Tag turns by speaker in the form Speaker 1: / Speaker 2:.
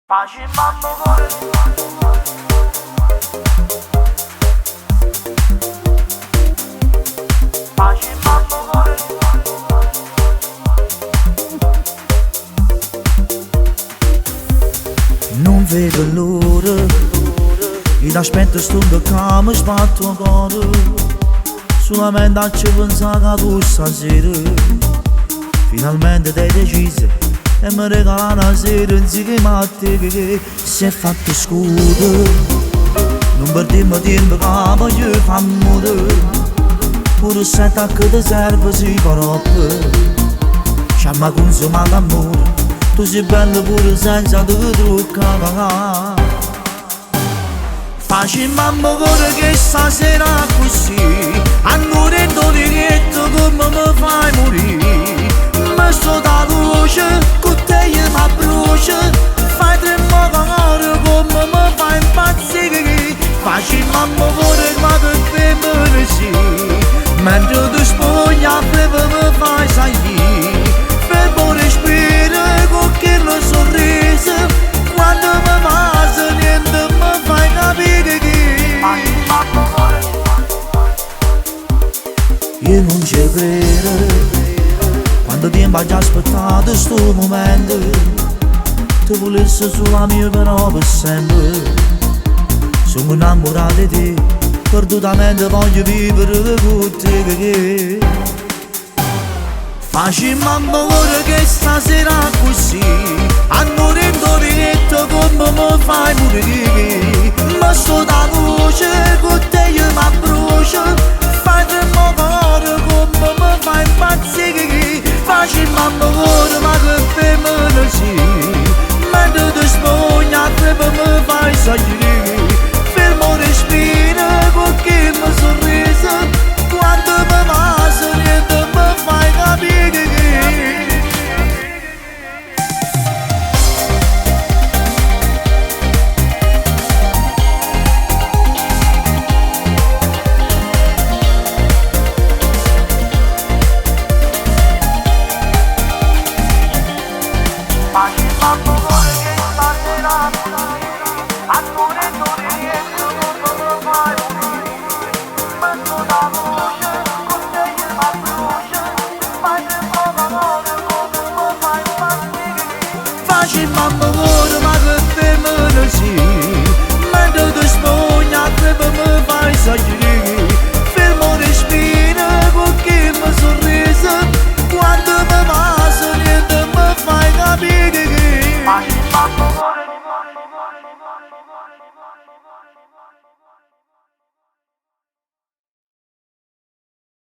Speaker 1: Facem amore. Facem amore.
Speaker 2: Non vedo l'ora, io aspetto st'ora che mi sbatto il cuore. Solamente a ci pensare che tu stasera finalmente ti hai deciso e mi regala una sera insieme a te che si è fatto scuro. Non perdiamo tempo che voglio fare amore, pure se che ti serve si corroppe. Ci ha consumato l'amore, tu sei bello pure senza te truccare. Facciamo amore che stasera così, ancora in doliretto come mi fai morire. Ma sto da luce, con te io mi brucio, fai tremare come mi fai impazzire. Facciamo amore ma che femmine sì, mentre tu spoglia mi fai salire. Fermo respiro con quello sorriso, quando mi passa niente mi fai capire che io non ci credo. Quando tempo hai già aspettato sto momento, ti volessi sulla mia però per sempre. Sono innamorato di te, perdutamente voglio vivere con te. Facciamo amore che stasera così, ancora in doliretto come mi fai morire. Ma sto da luce, con te io mi brucio, fai tremare come mi fai impazzire. Facciamo amore ma che femmine sì, mentre ti spoglia mi fai salire. Fermo respiro con che mi sorriso, quando mi passa niente mi fai capire.
Speaker 1: Facem amore che stasera ancora in doliretto come mi fai morire. Ma sto da luce, con te io mi brucio, fai tremare come mi fai impazzire.
Speaker 2: Facciamo amore ma che femmine sì, mentre ti spoglia mi fai salire. Fermo respiro con che mi sorriso, quando mi passa niente mi fai capire.
Speaker 1: Facem amore.